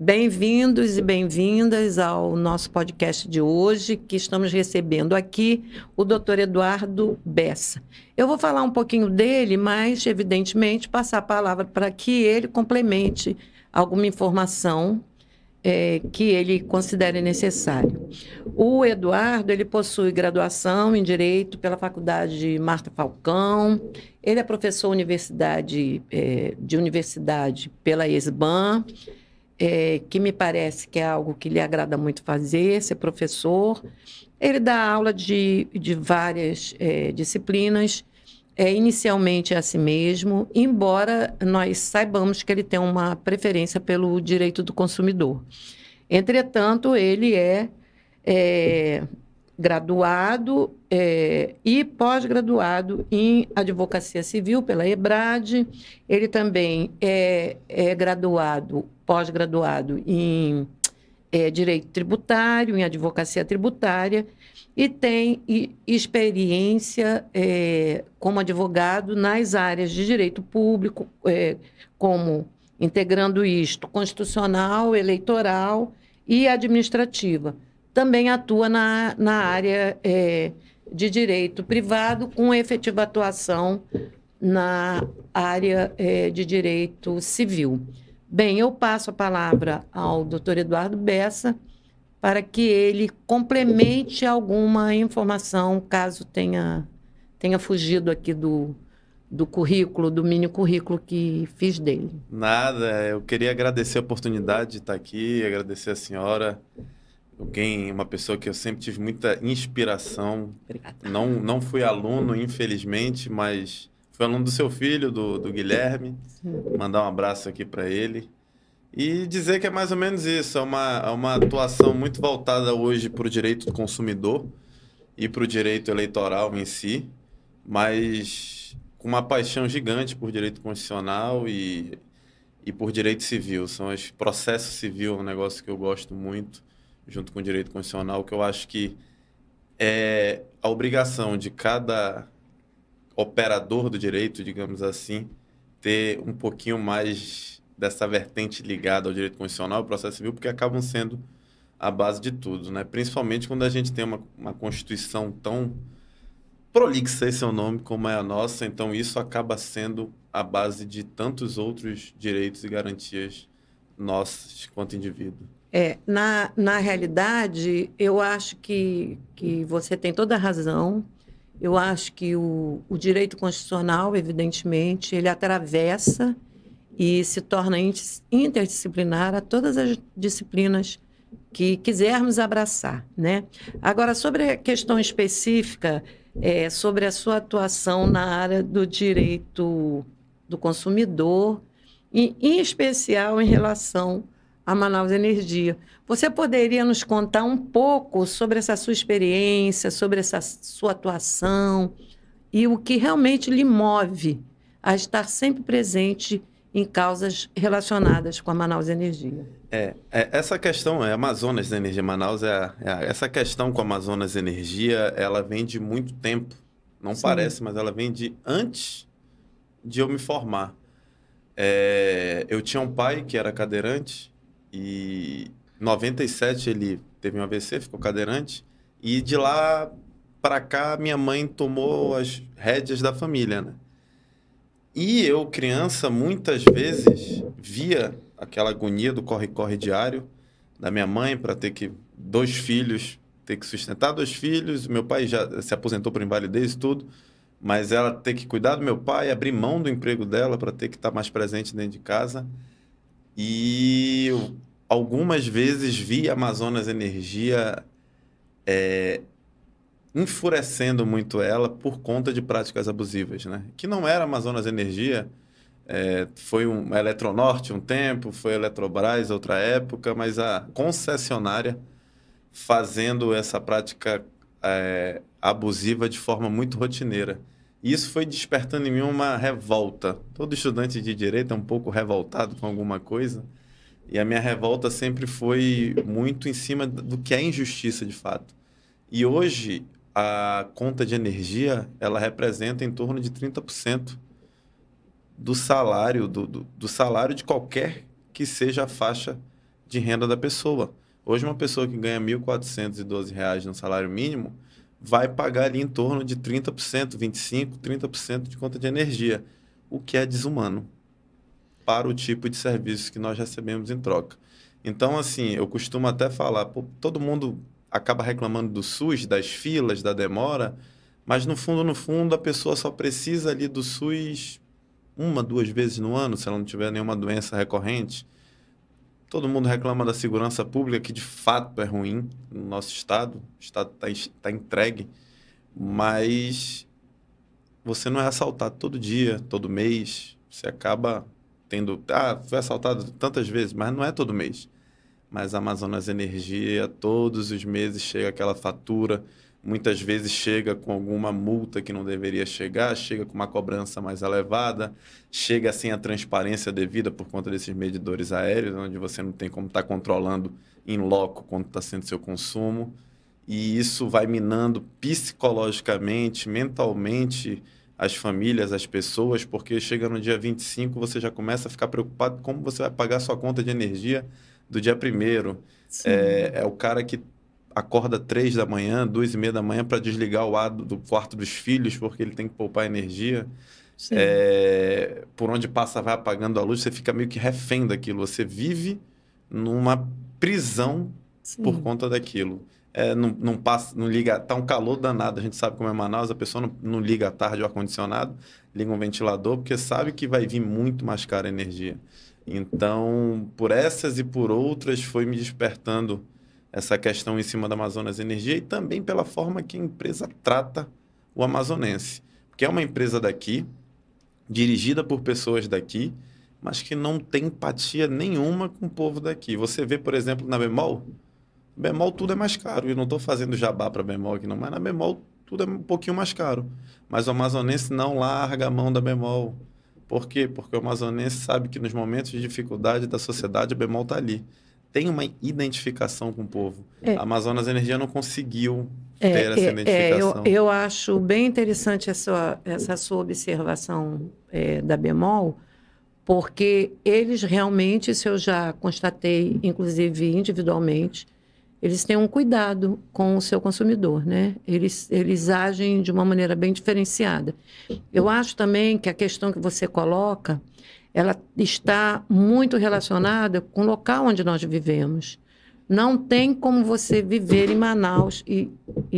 Bem-vindos e bem-vindas ao nosso podcast de hoje, que estamos recebendo aqui o Dr. Eduardo Bessa. Eu vou falar um pouquinho dele, mas, evidentemente, passar a palavra para que ele complemente alguma informação que ele considere necessário. O Eduardo, ele possui graduação em Direito pela Faculdade Marta Falcão, ele é professor de universidade pela ESBAN, que me parece que é algo que lhe agrada muito fazer, ser professor. Ele dá aula de várias disciplinas, inicialmente é assim mesmo, embora nós saibamos que ele tem uma preferência pelo direito do consumidor. Entretanto, ele é graduado e pós-graduado em advocacia civil pela EBRAD. Ele também é pós-graduado em direito tributário, em advocacia tributária, e tem experiência como advogado nas áreas de direito público, como integrando isto constitucional, eleitoral e administrativa. Também atua na área de direito privado, com efetiva atuação na área de direito civil. Bem, eu passo a palavra ao Dr. Eduardo Bessa para que ele complemente alguma informação, caso tenha fugido aqui do currículo, do mini currículo que fiz dele. Nada, eu queria agradecer a oportunidade de estar aqui, agradecer a senhora, uma pessoa que eu sempre tive muita inspiração. Obrigada. Não fui aluno, infelizmente, mas fui aluno do seu filho, do Guilherme. Sim. Mandar um abraço aqui para ele. E dizer que é mais ou menos isso, é uma atuação muito voltada hoje para o direito do consumidor e para o direito eleitoral em si, mas com uma paixão gigante por direito constitucional e por direito civil. São os processos civil, um negócio que eu gosto muito, junto com o direito constitucional, que eu acho que é a obrigação de cada operador do direito, digamos assim, ter um pouquinho mais dessa vertente ligada ao direito constitucional e ao processo civil, porque acabam sendo a base de tudo, né? Principalmente quando a gente tem uma Constituição tão prolixa, esse é o nome, como é a nossa, então isso acaba sendo a base de tantos outros direitos e garantias nossos quanto indivíduo. Na realidade, eu acho que você tem toda a razão. Eu acho que o direito constitucional, evidentemente, ele atravessa e se torna interdisciplinar a todas as disciplinas que quisermos abraçar, né? Agora, sobre a questão específica, sobre a sua atuação na área do direito do consumidor, e, em especial em relação a Manaus Energia. Você poderia nos contar um pouco sobre essa sua experiência, sobre essa sua atuação e o que realmente lhe move a estar sempre presente em causas relacionadas com a Manaus Energia? Essa questão, Amazonas Energia Manaus, essa questão com a Amazonas Energia, ela vem de muito tempo. Não Sim. Parece, mas ela vem de antes de eu me formar. Eu tinha um pai que era cadeirante e em 97 ele teve um AVC, ficou cadeirante, e de lá para cá minha mãe tomou as rédeas da família, né? E eu, criança, muitas vezes via aquela agonia do corre-corre diário da minha mãe para ter que ter que sustentar 2 filhos. Meu pai já se aposentou por invalidez e tudo, mas ela ter que cuidar do meu pai, abrir mão do emprego dela para ter que estar mais presente dentro de casa. E eu, algumas vezes vi a Amazonas Energia enfurecendo muito ela por conta de práticas abusivas, né? Que não era Amazonas Energia, foi a Eletronorte um tempo, foi a Eletrobras outra época, mas a concessionária fazendo essa prática abusiva de forma muito rotineira. E isso foi despertando em mim uma revolta. Todo estudante de direito é um pouco revoltado com alguma coisa, e a minha revolta sempre foi muito em cima do que é injustiça de fato. E hoje a conta de energia, ela representa em torno de 30% do salário, do salário de qualquer que seja a faixa de renda da pessoa. Hoje, uma pessoa que ganha R$ 1.412 no salário mínimo vai pagar ali em torno de 30%, 25%, 30% de conta de energia, o que é desumano para o tipo de serviço que nós recebemos em troca. Então, assim, eu costumo até falar, pô, todo mundo acaba reclamando do SUS, das filas, da demora, mas no fundo, a pessoa só precisa ali do SUS 1, 2 vezes no ano, se ela não tiver nenhuma doença recorrente. Todo mundo reclama da segurança pública, que de fato é ruim no nosso estado. O estado está entregue, mas você não é assaltado todo dia, todo mês. Você acaba tendo... foi assaltado tantas vezes, mas não é todo mês. Mas a Amazonas Energia, todos os meses chega aquela fatura. Muitas vezes chega com alguma multa que não deveria chegar, chega com uma cobrança mais elevada, chega sem a transparência devida por conta desses medidores aéreos, onde você não tem como estar controlando em loco quanto está sendo seu consumo. E isso vai minando psicologicamente, mentalmente as famílias, as pessoas, porque chega no dia 25, você já começa a ficar preocupado como você vai pagar sua conta de energia do dia 1º. É o cara que acorda 3 da manhã, 2h30 da manhã para desligar o ar do quarto dos filhos, porque ele tem que poupar energia. Por onde passa vai apagando a luz, você fica meio que refém daquilo. Você vive numa prisão por conta daquilo. Não passa, não liga, tá um calor danado, a gente sabe como é Manaus, a pessoa não liga à tarde o ar-condicionado, liga um ventilador, porque sabe que vai vir muito mais cara a energia. Então, por essas e por outras, foi me despertando essa questão em cima da Amazonas Energia e também pela forma que a empresa trata o amazonense. Porque é uma empresa daqui, dirigida por pessoas daqui, mas que não tem empatia nenhuma com o povo daqui. Você vê, por exemplo, na Bemol tudo é mais caro. Eu não estou fazendo jabá para Bemol aqui não, mas na Bemol tudo é um pouquinho mais caro. Mas o amazonense não larga a mão da Bemol. Por quê? Porque o amazonense sabe que nos momentos de dificuldade da sociedade, a Bemol está ali. Tem uma identificação com o povo. A Amazonas Energia não conseguiu ter essa identificação. Eu acho bem interessante essa sua observação da Bemol, porque eles realmente, isso eu já constatei, inclusive individualmente, eles têm um cuidado com o seu consumidor, né? Eles agem de uma maneira bem diferenciada. Eu acho também que a questão que você coloca, ela está muito relacionada com o local onde nós vivemos. Não tem como você viver em Manaus e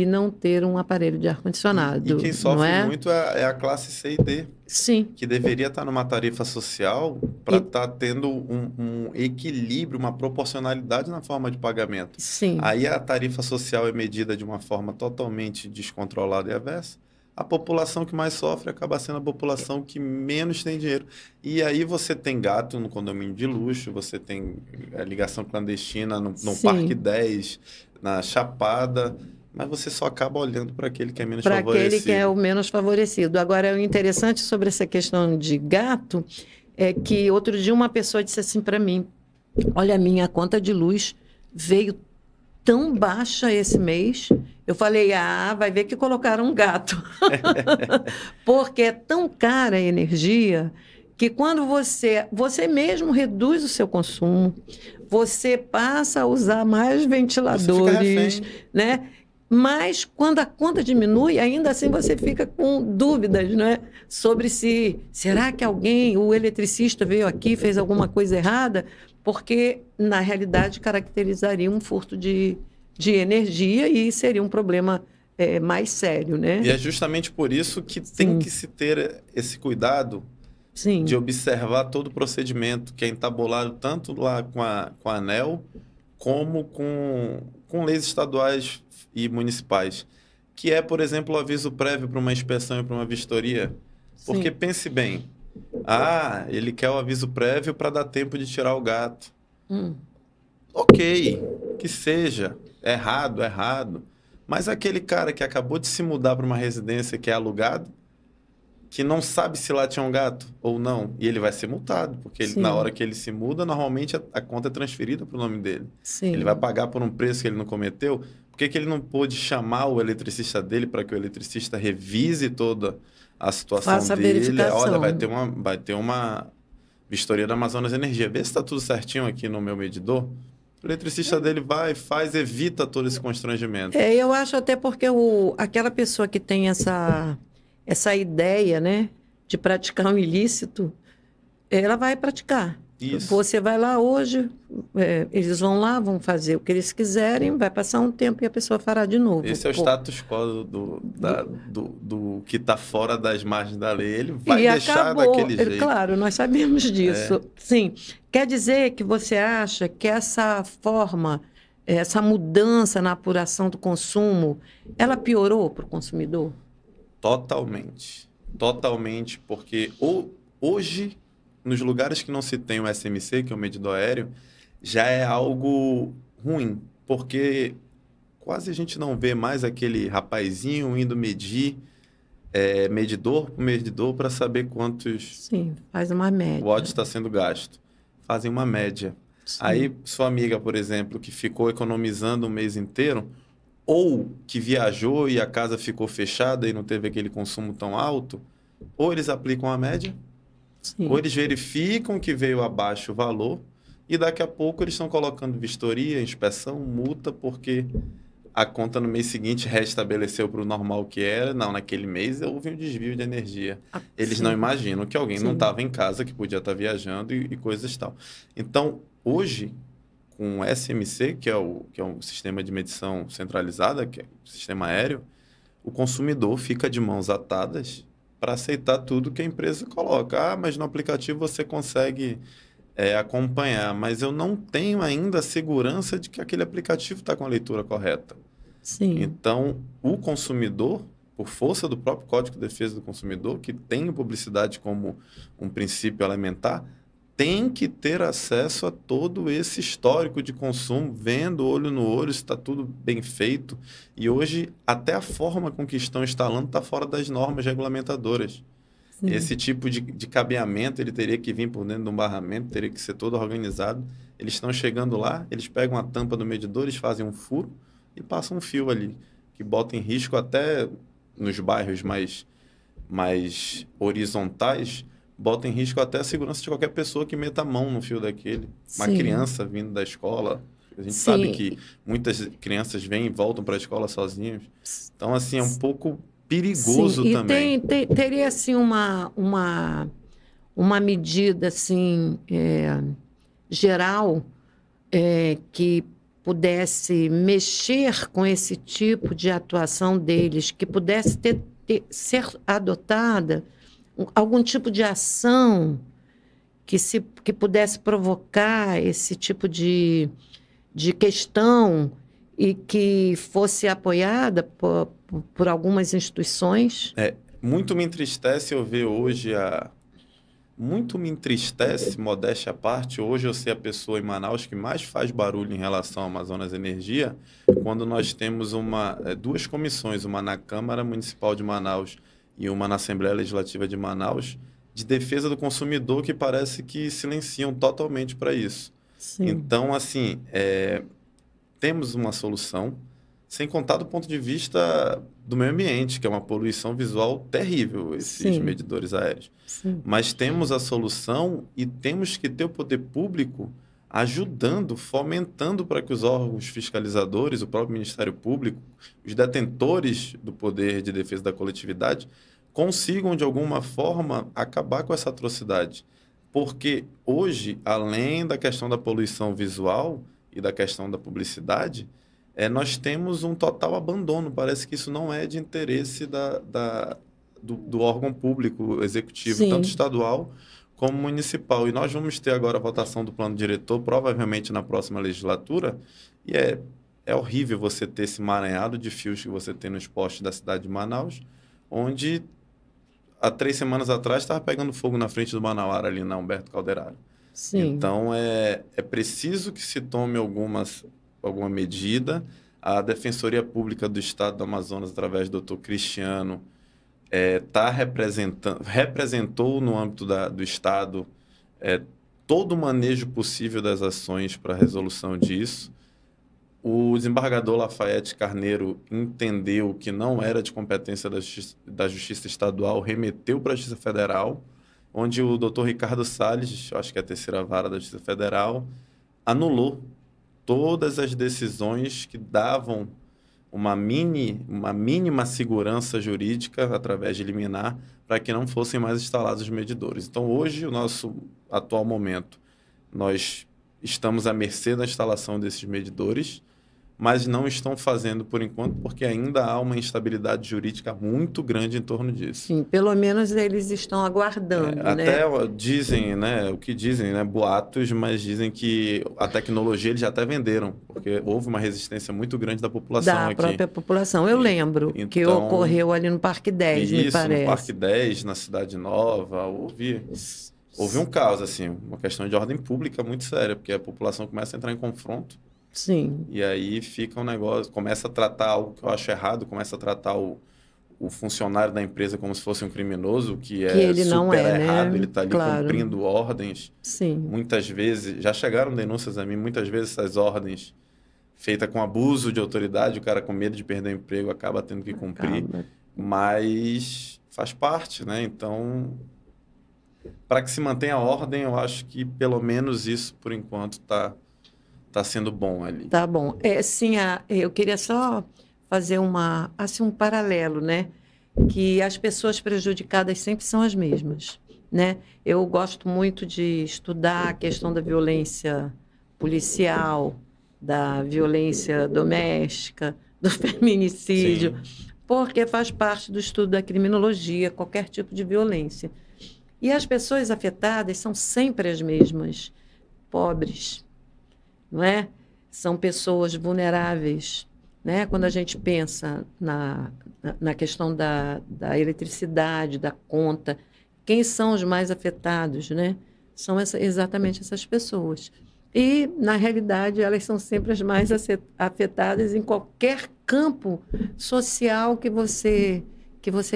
não ter um aparelho de ar-condicionado. E quem sofre muito é a classe C e D. Sim. Que deveria estar numa tarifa social para estar tendo um equilíbrio, uma proporcionalidade na forma de pagamento. Sim. Aí a tarifa social é medida de uma forma totalmente descontrolada e avessa. A população que mais sofre acaba sendo a população que menos tem dinheiro. E aí você tem gato no condomínio de luxo, você tem a ligação clandestina no Parque 10, na Chapada, mas você só acaba olhando para aquele que é menos favorecido. Para aquele que é o menos favorecido. Agora, o interessante sobre essa questão de gato é que outro dia uma pessoa disse assim para mim, olha, a minha conta de luz veio tão baixa esse mês. Eu falei, vai ver que colocaram um gato. Porque é tão cara a energia que quando você mesmo reduz o seu consumo, você passa a usar mais ventiladores, né? Mas quando a conta diminui, ainda assim você fica com dúvidas, né? Sobre será que o eletricista veio aqui, fez alguma coisa errada? Porque, na realidade, caracterizaria um furto de energia e seria um problema mais sério, né? E é justamente por isso que tem que se ter esse cuidado de observar todo o procedimento, que é entabulado tanto lá com a ANEEL, como com leis estaduais e municipais, que é, por exemplo, o aviso prévio para uma inspeção e para uma vistoria. Porque pense bem, ele quer o aviso prévio para dar tempo de tirar o gato. Ok, que seja, errado. Mas aquele cara que acabou de se mudar para uma residência que é alugado, que não sabe se lá tinha um gato ou não, e ele vai ser multado, porque na hora que ele se muda, normalmente a conta é transferida para o nome dele. Ele vai pagar por um preço que ele não cometeu. Por que ele não pôde chamar o eletricista dele para que o eletricista revise toda a situação Faça dele? A verificação. Olha, vai ter uma vistoria da Amazonas Energia. Vê se está tudo certinho aqui no meu medidor. O eletricista dele vai, faz, evita todo esse constrangimento. Eu acho até porque aquela pessoa que tem essa ideia, né, de praticar um ilícito, ela vai praticar. Isso. Você vai lá hoje, eles vão lá, vão fazer o que eles quiserem, vai passar um tempo e a pessoa fará de novo. Esse é o status quo do que está fora das margens da lei. Ele vai deixar daquele jeito. Claro, nós sabemos disso. Sim. Quer dizer que você acha que essa forma, essa mudança na apuração do consumo, ela piorou para o consumidor? Totalmente. Totalmente, porque hoje, nos lugares que não se tem o SMC, que é o medidor aéreo, já é algo ruim, porque quase a gente não vê mais aquele rapazinho indo medir medidor por medidor para saber quantos Sim, faz uma média. watts está sendo gasto. Fazem uma média. Sim. Aí, sua amiga, por exemplo, que ficou economizando um mês inteiro, ou que viajou e a casa ficou fechada e não teve aquele consumo tão alto, ou eles aplicam a média, sim, ou eles verificam que veio abaixo o valor e daqui a pouco eles estão colocando vistoria, inspeção, multa, porque a conta no mês seguinte restabeleceu para o normal que era. Não, naquele mês houve um desvio de energia. Eles sim, não imaginam que alguém sim, não estava em casa, que podia estar viajando e coisas tal. Então, hoje, com o SMC, que é um sistema de medição centralizada, que é o sistema aéreo, o consumidor fica de mãos atadas para aceitar tudo que a empresa coloca. Ah, mas no aplicativo você consegue acompanhar, mas eu não tenho ainda a segurança de que aquele aplicativo está com a leitura correta. Sim. Então, o consumidor, por força do próprio Código de Defesa do Consumidor, que tem publicidade como um princípio elementar, tem que ter acesso a todo esse histórico de consumo, vendo olho no olho se está tudo bem feito. E hoje, até a forma com que estão instalando está fora das normas regulamentadoras. Sim. Esse tipo de cabeamento, ele teria que vir por dentro de um barramento, teria que ser todo organizado. Eles estão chegando lá, eles pegam a tampa do medidor, eles fazem um furo e passam um fio ali, que bota em risco até nos bairros mais horizontais, bota em risco até a segurança de qualquer pessoa que meta a mão no fio daquele. Sim. Uma criança vindo da escola. A gente Sim. sabe que muitas crianças vêm e voltam para a escola sozinhas. Então, assim, é um pouco perigoso. Sim. Também. Teria, assim, uma medida, assim, geral que pudesse mexer com esse tipo de atuação deles, que pudesse ser adotada algum tipo de ação que pudesse provocar esse tipo de questão e que fosse apoiada por algumas instituições? Muito me entristece eu ver hoje Muito me entristece, modéstia à parte, hoje eu ser a pessoa em Manaus que mais faz barulho em relação ao Amazonas Energia, quando nós temos duas comissões, uma na Câmara Municipal de Manaus e uma na Assembleia Legislativa de Manaus, de defesa do consumidor, que parece que silenciam totalmente para isso. Sim. Então, assim, temos uma solução, sem contar do ponto de vista do meio ambiente, que é uma poluição visual terrível, esses Sim. medidores aéreos. Sim. Mas temos a solução e temos que ter o poder público ajudando, fomentando para que os órgãos fiscalizadores, o próprio Ministério Público, os detentores do poder de defesa da coletividade, consigam, de alguma forma, acabar com essa atrocidade. Porque hoje, além da questão da poluição visual e da questão da publicidade, nós temos um total abandono. Parece que isso não é de interesse do órgão público executivo, Sim. tanto estadual como municipal. E nós vamos ter agora a votação do plano diretor, provavelmente na próxima legislatura, e é horrível você ter esse emaranhado de fios que você tem nos postes da cidade de Manaus, onde há 3 semanas atrás estava pegando fogo na frente do Manauara, ali na Humberto Calderaro. Sim. Então, é preciso que se tome alguma medida. A Defensoria Pública do Estado do Amazonas, através do Dr. Cristiano, representou no âmbito do Estado todo o manejo possível das ações para a resolução disso. O desembargador Lafayette Carneiro entendeu que não era de competência da Justiça Estadual, remeteu para a Justiça Federal, onde o Dr. Ricardo Salles, acho que é a terceira vara da Justiça Federal, anulou todas as decisões que davam uma mínima segurança jurídica através de liminar para que não fossem mais instalados os medidores. Então, hoje, o nosso atual momento, nós estamos à mercê da instalação desses medidores, mas não estão fazendo por enquanto, porque ainda há uma instabilidade jurídica muito grande em torno disso. Sim, pelo menos eles estão aguardando, né? Até dizem, né, o que dizem, né, boatos, mas dizem que a tecnologia eles já até venderam, porque houve uma resistência muito grande da população Da aqui. própria população. Eu lembro que ocorreu ali no Parque 10, me parece. Isso, no Parque 10, na Cidade Nova, houve um caos, assim, uma questão de ordem pública muito séria, porque a população começa a entrar em confronto. Sim. E aí fica um negócio, começa a tratar algo que eu acho errado, começa a tratar o funcionário da empresa como se fosse um criminoso, que é ele super não é, errado, né? ele está ali Claro. cumprindo ordens. Sim. Muitas vezes, já chegaram denúncias a mim, muitas vezes essas ordens feitas com abuso de autoridade, o cara com medo de perder o emprego acaba tendo que cumprir, mas faz parte, né? Então, para que se mantenha a ordem, eu acho que pelo menos isso, por enquanto, está sendo bom ali. Tá bom. Sim, eu queria só fazer um paralelo, né? Que as pessoas prejudicadas sempre são as mesmas, né? Eu gosto muito de estudar a questão da violência policial, da violência doméstica, do feminicídio, porque faz parte do estudo da criminologia, qualquer tipo de violência. E as pessoas afetadas são sempre as mesmas, pobres, não é? São pessoas vulneráveis, né? Quando a gente pensa na questão da eletricidade, da conta, quem são os mais afetados, né? São exatamente essas pessoas. E, na realidade, elas são sempre as mais afetadas em qualquer campo social que você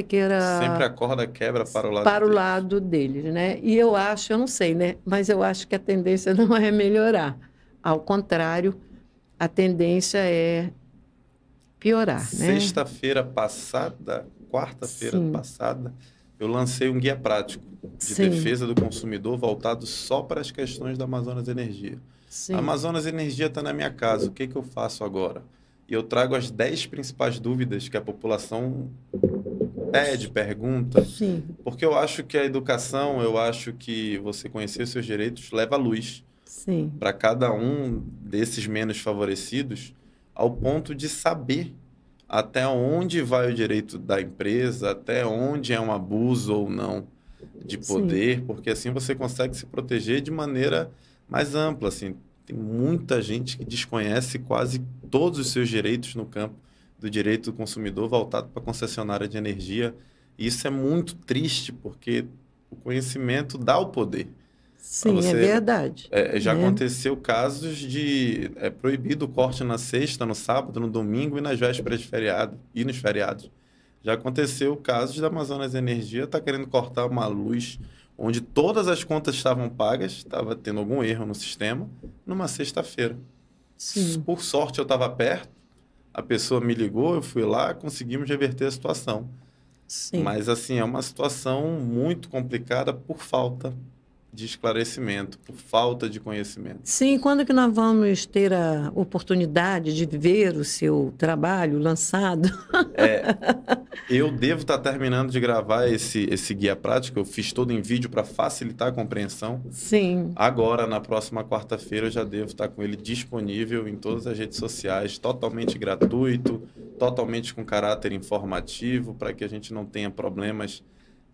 queira... Sempre a corda quebra para o lado para o lado deles, né? E eu não sei, né? Mas eu acho que a tendência não é melhorar. Ao contrário, a tendência é piorar, né? Sexta-feira passada, quarta-feira passada, eu lancei um guia prático de defesa do consumidor voltado só para as questões da Amazonas Energia. A Amazonas Energia está na minha casa, o que eu faço agora? E eu trago as 10 principais dúvidas que a população pede, pergunta. Sim. Porque eu acho que a educação, eu acho que você conhecer os seus direitos leva à luz. Para cada um desses menos favorecidos, ao ponto de saber até onde vai o direito da empresa, até onde é um abuso ou não de poder, porque assim você consegue se proteger de maneira mais ampla. Assim, tem muita gente que desconhece quase todos os seus direitos no campo do direito do consumidor voltado para a concessionária de energia. E isso é muito triste, porque o conhecimento dá o poder. Sim, é verdade. Já aconteceu casos de proibido o corte na sexta, no sábado, no domingo e nas vésperas de feriado e nos feriados. Já aconteceu casos da Amazonas Energia estar querendo cortar uma luz onde todas as contas estavam pagas, estava tendo algum erro no sistema, numa sexta-feira. Por sorte, eu estava perto, a pessoa me ligou, eu fui lá, conseguimos reverter a situação. Mas, assim, é uma situação muito complicada por falta de esclarecimento, por falta de conhecimento. Sim, quando que nós vamos ter a oportunidade de ver o seu trabalho lançado? Eu devo estar terminando de gravar esse guia prático, eu fiz todo em vídeo para facilitar a compreensão. Sim. Agora, na próxima quarta-feira, eu já devo estar com ele disponível em todas as redes sociais, totalmente gratuito, totalmente com caráter informativo, para que a gente não tenha problemas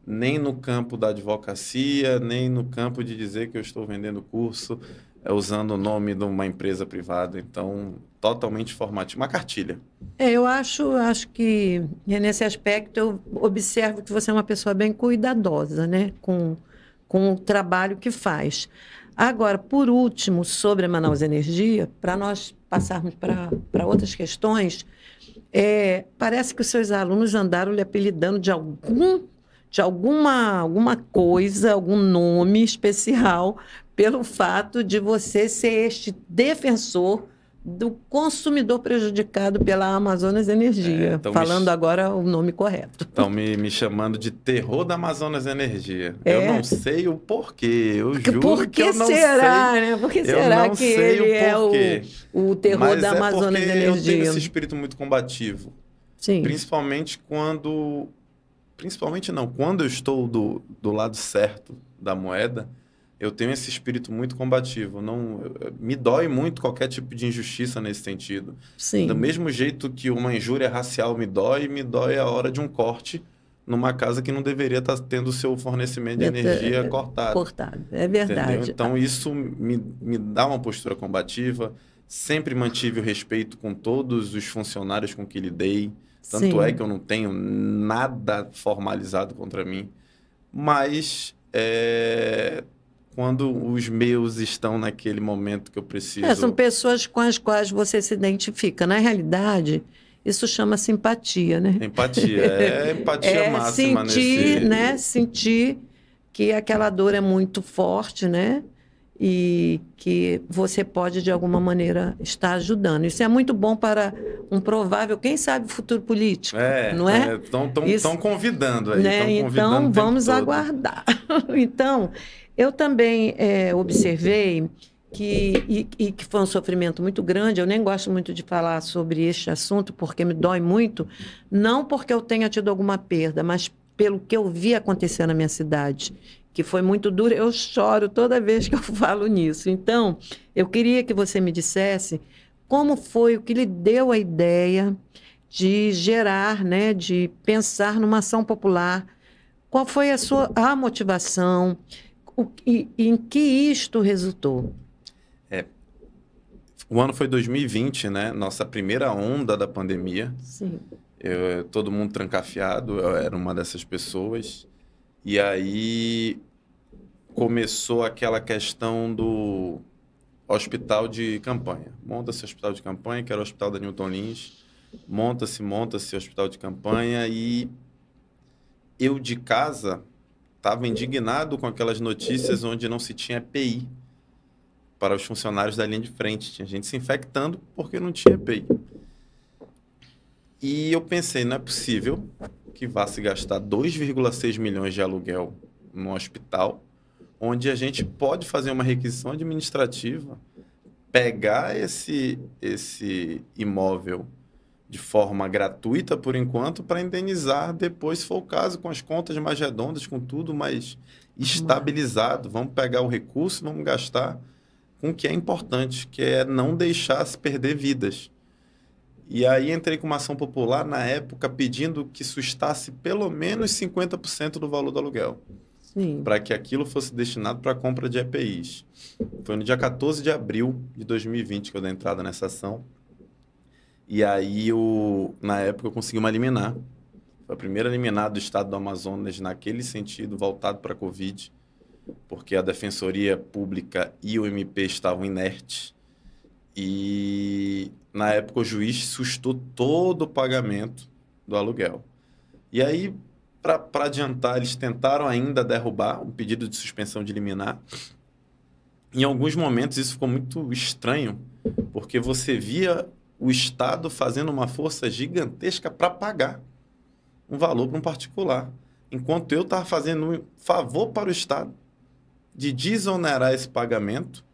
nem no campo da advocacia, nem no campo de dizer que eu estou vendendo curso usando o nome de uma empresa privada. Então, totalmente informativo. Uma cartilha. Eu acho que nesse aspecto eu observo que você é uma pessoa bem cuidadosa, né? Com o trabalho que faz. Agora, por último, sobre a Manaus Energia, para nós passarmos para outras questões, parece que os seus alunos andaram lhe apelidando de alguma coisa, algum nome especial, pelo fato de você ser este defensor do consumidor prejudicado pela Amazonas Energia. Falando agora o nome correto. Estão me chamando de terror da Amazonas Energia. Eu não sei o porquê. Eu juro que eu não sei. Né? Por que será que ele é o... o terror Mas da Amazônia de eu tenho energia. esse espírito muito combativo. Sim. Principalmente quando... Principalmente não, quando eu estou do lado certo da moeda, eu tenho esse espírito muito combativo. Me dói muito qualquer tipo de injustiça nesse sentido. Sim. Do mesmo jeito que uma injúria racial me dói a hora de um corte numa casa que não deveria estar tendo o seu fornecimento de energia cortado. Cortado, é verdade. Entendeu? Então, isso me dá uma postura combativa. Sempre mantive o respeito com todos os funcionários com que lidei. Tanto Sim. é que eu não tenho nada formalizado contra mim. Mas, quando os meus estão naquele momento que eu preciso... São pessoas com as quais você se identifica. Na realidade, isso chama simpatia, né? Empatia. É empatia máxima sentir, né? Sentir que aquela dor é muito forte, né? E que você pode, de alguma maneira, estar ajudando. Isso é muito bom para um provável, quem sabe, futuro político, não é? Estão convidando aí. Né? Então, vamos aguardar. Então, eu também observei que foi um sofrimento muito grande. Eu nem gosto muito de falar sobre este assunto, porque me dói muito, não porque eu tenha tido alguma perda, mas pelo que eu vi acontecer na minha cidade, que foi muito duro. Eu choro toda vez que eu falo nisso. Então, eu queria que você me dissesse como foi, o que lhe deu a ideia de gerar, né, de pensar numa ação popular. Qual foi a motivação e em que isto resultou? O ano foi 2020, né? Nossa primeira onda da pandemia. Sim. Todo mundo trancafiado, eu era uma dessas pessoas. E aí começou aquela questão do hospital de campanha. Monta-se hospital de campanha, que era o hospital da Newton Lins. Monta-se hospital de campanha. E eu de casa estava indignado com aquelas notícias onde não se tinha EPI para os funcionários da linha de frente. Tinha gente se infectando porque não tinha EPI. E eu pensei, não é possível que vá se gastar 2,6 milhões de aluguel no hospital, onde a gente pode fazer uma requisição administrativa, pegar esse imóvel de forma gratuita por enquanto, para indenizar depois, se for o caso, com as contas mais redondas, com tudo mais estabilizado. Vamos pegar o recurso, vamos gastar com o que é importante, que é não deixar se perder vidas. E aí entrei com uma ação popular na época pedindo que sustasse pelo menos 50% do valor do aluguel. Para que aquilo fosse destinado para a compra de EPIs. Foi no dia 14 de abril de 2020 que eu dei entrada nessa ação. E aí, na época, eu consegui uma liminar. Foi a primeira liminar do estado do Amazonas naquele sentido, voltado para a Covid, porque a Defensoria Pública e o MP estavam inertes. E, na época, o juiz sustou todo o pagamento do aluguel. E aí, para adiantar, eles tentaram ainda derrubar um pedido de suspensão de liminar. Em alguns momentos, isso ficou muito estranho, porque você via o Estado fazendo uma força gigantesca para pagar um valor para um particular, enquanto eu estava fazendo um favor para o Estado de desonerar esse pagamento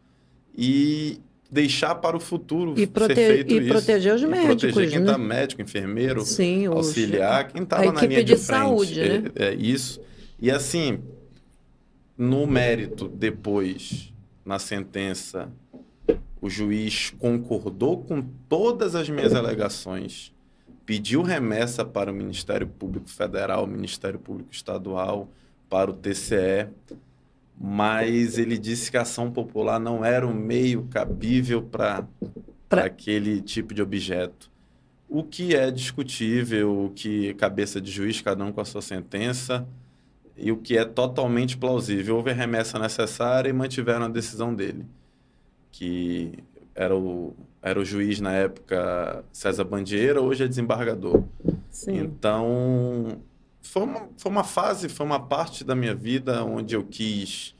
e deixar para o futuro ser feito isso. E proteger os médicos, proteger quem está né? médico, enfermeiro, Sim, auxiliar, quem estava na linha de frente. Saúde, né? Isso. E assim, no mérito, depois, na sentença, o juiz concordou com todas as minhas alegações, pediu remessa para o Ministério Público Federal, o Ministério Público Estadual, para o TCE, mas ele disse que a ação popular não era um meio cabível para aquele tipo de objeto. O que é discutível, o que cabeça de juiz, cada um com a sua sentença, e o que é totalmente plausível. Houve a remessa necessária e mantiveram a decisão dele, que era o juiz na época, César Bandieira, hoje é desembargador. Sim. Então, foi uma fase, foi uma parte da minha vida onde eu quis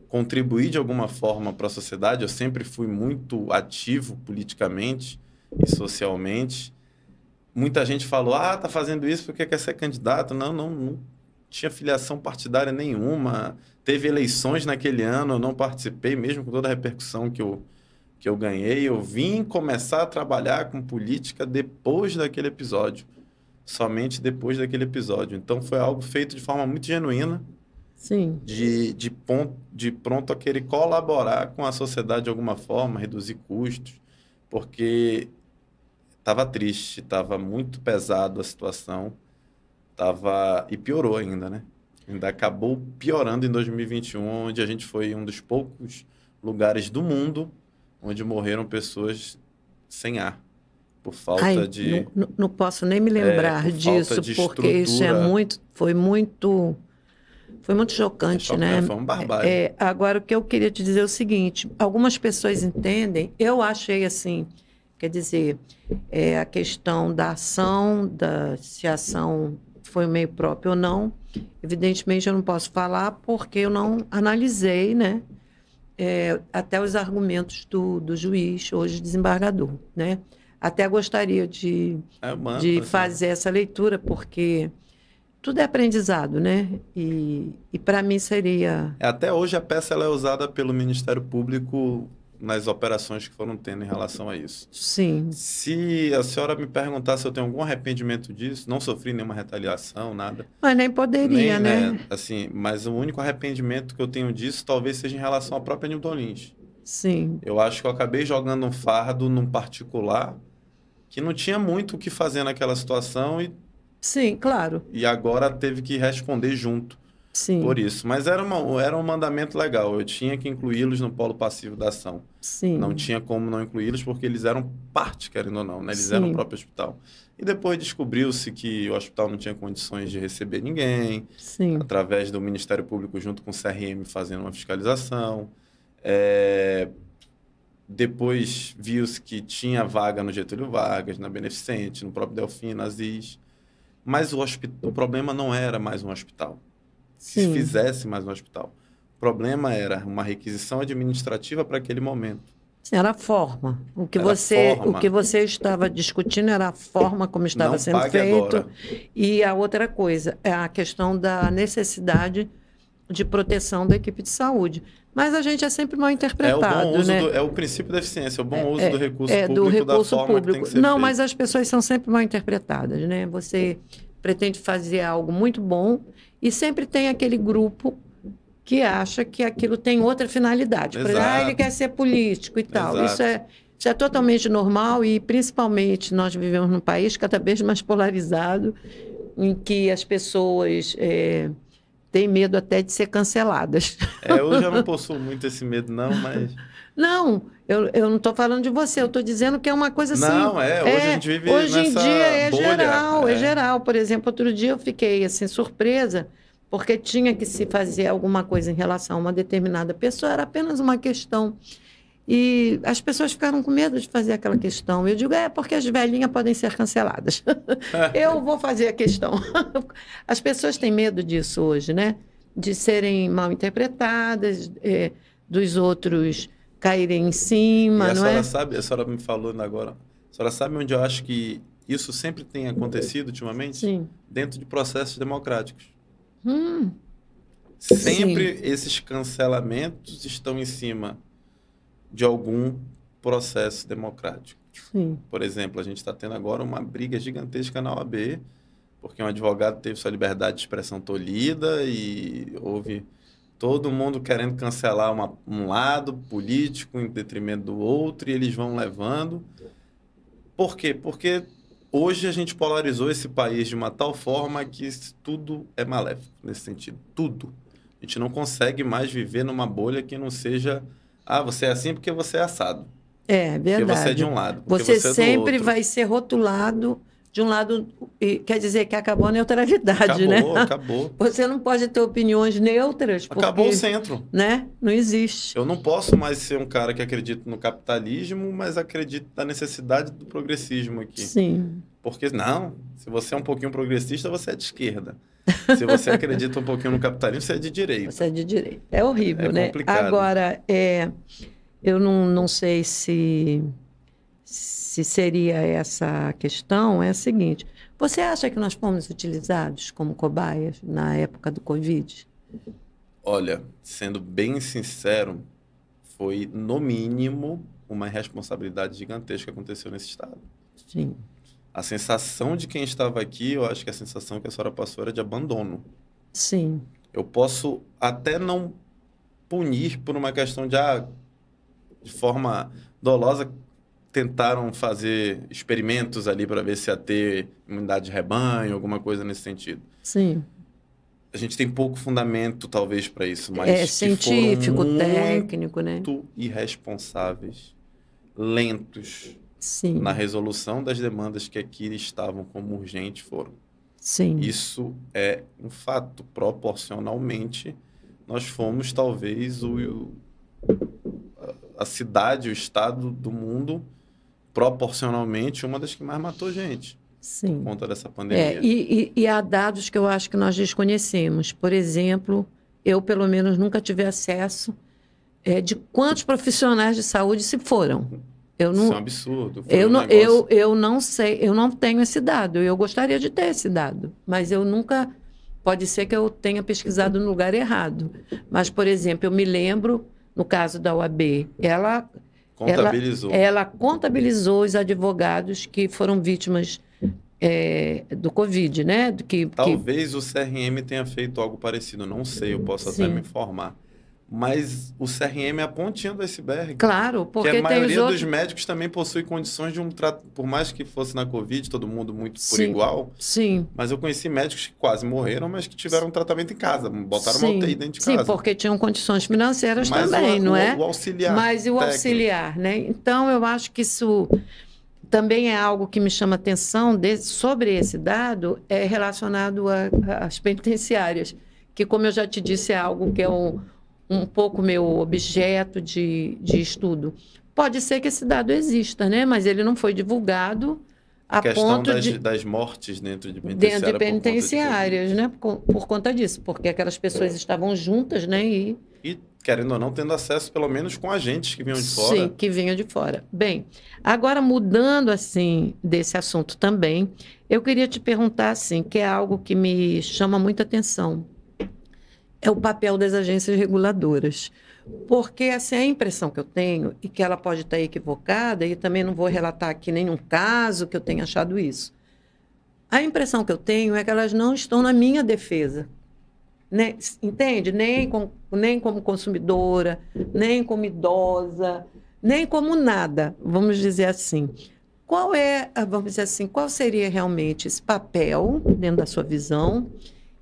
contribuir de alguma forma para a sociedade. Eu sempre fui muito ativo politicamente e socialmente. Muita gente falou, tá fazendo isso porque quer ser candidato. Não tinha filiação partidária nenhuma. Teve eleições naquele ano, eu não participei, mesmo com toda a repercussão que que eu ganhei, eu vim começar a trabalhar com política depois daquele episódio. Somente depois daquele episódio. Então, foi algo feito de forma muito genuína, Sim. de pronto a querer colaborar com a sociedade de alguma forma, reduzir custos, porque estava triste, estava muito pesado a situação, e piorou ainda, né? Ainda acabou piorando em 2021, onde a gente foi um dos poucos lugares do mundo onde morreram pessoas sem ar, por falta de... Não posso nem me lembrar disso, porque isso foi muito chocante, né? Foi uma barbárie. Agora, o que eu queria te dizer é o seguinte, algumas pessoas entendem, eu achei assim, quer dizer, a questão da ação, se a ação foi meio próprio ou não, evidentemente eu não posso falar porque eu não analisei, né? Até os argumentos do juiz, hoje desembargador, né? Até gostaria de fazer essa leitura, porque tudo é aprendizado, né? E para mim seria... Até hoje a peça ela é usada pelo Ministério Público nas operações que foram tendo em relação a isso. Sim. Se a senhora me perguntar se eu tenho algum arrependimento disso, não sofri nenhuma retaliação, nada. Mas nem poderia, né? Assim, mas o único arrependimento que eu tenho disso talvez seja em relação à própria Newton Lins. Sim. Eu acho que eu acabei jogando um fardo num particular que não tinha muito o que fazer naquela situação Sim, claro. E agora teve que responder junto. Sim. Por isso. Mas era um mandamento legal. Eu tinha que incluí-los no polo passivo da ação. Sim. Não tinha como não incluí-los porque eles eram parte, querendo ou não, né? Eles eram o próprio hospital. E depois descobriu-se que o hospital não tinha condições de receber ninguém. Sim. Através do Ministério Público junto com o CRM fazendo uma fiscalização. Depois viu-se que tinha vaga no Getúlio Vargas, na Beneficente, no próprio Delfim, na Aziz. Mas o problema não era mais um hospital. Sim. Se fizesse mais um hospital. O problema era uma requisição administrativa para aquele momento. Sim, era a forma. O que você estava discutindo era a forma como estava sendo feito. Agora. E a outra coisa é a questão da necessidade de proteção da equipe de saúde. Mas a gente é sempre mal interpretado, É o princípio da eficiência, o bom uso do recurso público do recurso da forma público. Que tem que ser Não, feito. mas as pessoas são sempre mal interpretadas, né? Você pretende fazer algo muito bom e sempre tem aquele grupo que acha que aquilo tem outra finalidade. Por exemplo, ele quer ser político e tal. Isso é totalmente normal e, principalmente, nós vivemos num país cada vez mais polarizado, em que as pessoas têm medo até de ser canceladas. Eu já não possuo muito esse medo, não, mas... Não, eu não estou falando de você, eu estou dizendo que é uma coisa assim... Não, hoje a gente vive hoje em nessa dia bolha. É geral. Por exemplo, outro dia eu fiquei assim, surpresa, porque tinha que se fazer alguma coisa em relação a uma determinada pessoa, era apenas uma questão. E as pessoas ficaram com medo de fazer aquela questão. Eu digo, porque as velhinhas podem ser canceladas. Eu vou fazer a questão. As pessoas têm medo disso hoje, né? De serem mal interpretadas, dos outros caírem em cima, e não é? A senhora me falou agora, a senhora sabe onde eu acho que isso sempre tem acontecido ultimamente? Sim. Dentro de processos democráticos. Sempre esses cancelamentos estão em cima de algum processo democrático. Sim. Por exemplo, a gente está tendo agora uma briga gigantesca na OAB, porque um advogado teve sua liberdade de expressão tolhida e houve todo mundo querendo cancelar um lado político em detrimento do outro, e eles vão levando. Por quê? Porque hoje a gente polarizou esse país de uma tal forma que tudo é maléfico nesse sentido. Tudo. A gente não consegue mais viver numa bolha que não seja... você é assim porque você é assado. É verdade. Porque você é de um lado. Você é do sempre outro. vai ser rotulado de um lado, quer dizer que acabou a neutralidade, né? Acabou. Você não pode ter opiniões neutras. Porque, acabou o centro. Né? Não existe. Eu não posso mais ser um cara que acredita no capitalismo, mas acredita na necessidade do progressismo aqui. Sim. Porque, se você é um pouquinho progressista, você é de esquerda. Se você acredita um pouquinho no capitalismo, você é de direita. Você é de direita. É horrível, né? Complicado. Agora, eu não sei se seria essa a questão, é a seguinte: você acha que nós fomos utilizados como cobaias na época do Covid? Olha, sendo bem sincero, foi no mínimo uma irresponsabilidade gigantesca que aconteceu nesse estado. Sim. A sensação de quem estava aqui, eu acho que a sensação que a senhora passou era de abandono. Sim. Eu posso até não punir por uma questão de forma dolosa, tentaram fazer experimentos ali para ver se ia ter imunidade de rebanho, alguma coisa nesse sentido. Sim. A gente tem pouco fundamento, talvez, para isso, mas que científico, foram técnico, né? muito irresponsáveis, lentos Sim. na resolução das demandas que aqui estavam como urgentes foram. Sim. Isso é um fato. Proporcionalmente, nós fomos, talvez, a cidade, o estado do mundo, proporcionalmente, uma das que mais matou gente. Sim. Por conta dessa pandemia. E há dados que eu acho que nós desconhecemos. Por exemplo, eu, pelo menos, nunca tive acesso de quantos profissionais de saúde se foram. Isso é um absurdo. Eu não sei, eu não tenho esse dado. Eu gostaria de ter esse dado, mas eu nunca... Pode ser que eu tenha pesquisado no lugar errado. Mas, por exemplo, eu me lembro, no caso da OAB, ela contabilizou os advogados que foram vítimas do Covid, né? Talvez o CRM tenha feito algo parecido, não sei, eu posso até me informar. Mas o CRM é a pontinha do iceberg. Claro, porque a maioria dos médicos também possui condições de por mais que fosse na Covid, todo mundo muito por igual. Sim. Mas eu conheci médicos que quase morreram, mas que tiveram um tratamento em casa, botaram uma UTI dentro de casa. Sim, porque tinham condições financeiras também, não é? O auxiliar. Mas o auxiliar, né? Então, eu acho que isso também é algo que me chama atenção sobre esse dado, é relacionado às penitenciárias, que, como eu já te disse, é algo que é um pouco meu objeto de estudo. Pode ser que esse dado exista, né? Mas ele não foi divulgado a ponto das mortes dentro de penitenciárias, né? Por conta disso, porque aquelas pessoas estavam juntas, né? E, querendo ou não, tendo acesso, pelo menos, com agentes que vinham de fora. Sim, que vinham de fora. Bem, agora mudando, assim, desse assunto também, eu queria te perguntar, assim, que é algo que me chama muita atenção. É o papel das agências reguladoras. Porque assim, a impressão que eu tenho, e que ela pode estar equivocada, e também não vou relatar aqui nenhum caso que eu tenha achado isso. A impressão que eu tenho é que elas não estão na minha defesa. Né? Entende? Nem como consumidora, nem como idosa, nem como nada, vamos dizer assim. Vamos dizer assim, qual seria realmente esse papel, dentro da sua visão?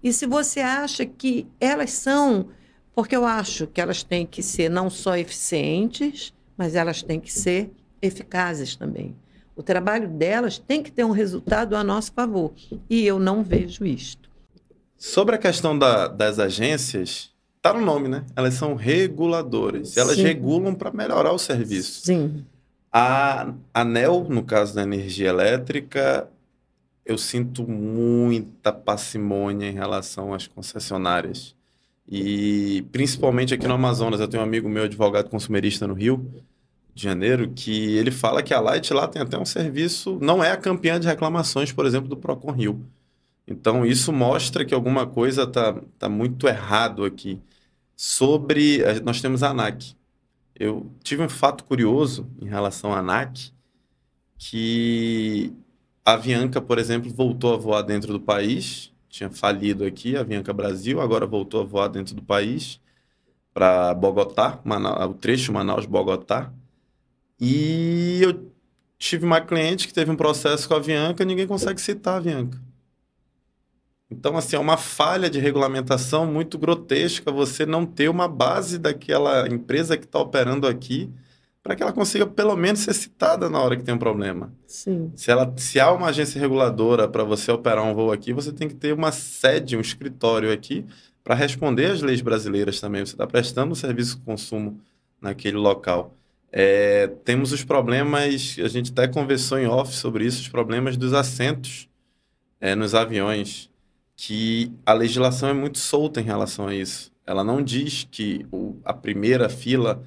E se você acha que elas são... Porque eu acho que elas têm que ser não só eficientes, mas elas têm que ser eficazes também. O trabalho delas tem que ter um resultado a nosso favor. E eu não vejo isto. Sobre a questão das agências, está no nome, né? Elas são reguladoras. Elas regulam para melhorar o serviço. Sim. A ANEEL, no caso da energia elétrica, eu sinto muita parcimônia em relação às concessionárias. E principalmente aqui no Amazonas, eu tenho um amigo meu, advogado consumerista no Rio de Janeiro, que ele fala que a Light lá tem até um serviço, não é a campeã de reclamações, por exemplo, do Procon Rio. Então, isso mostra que alguma coisa tá muito errado aqui. Nós temos a ANAC. Eu tive um fato curioso em relação à ANAC, que a Avianca, por exemplo, voltou a voar dentro do país, tinha falido aqui, a Avianca Brasil, agora voltou a voar dentro do país, para Bogotá, o trecho Manaus-Bogotá. E eu tive uma cliente que teve um processo com a Avianca e ninguém consegue citar a Avianca. Então, assim, é uma falha de regulamentação muito grotesca você não ter uma base daquela empresa que está operando aqui para que ela consiga, pelo menos, ser citada na hora que tem um problema. Sim. Se há uma agência reguladora para você operar um voo aqui, você tem que ter uma sede, um escritório aqui para responder às leis brasileiras também. Você está prestando um serviço de consumo naquele local. Temos os problemas, a gente até conversou em off sobre isso, os problemas dos assentos nos aviões, que a legislação é muito solta em relação a isso. Ela não diz que a primeira fila,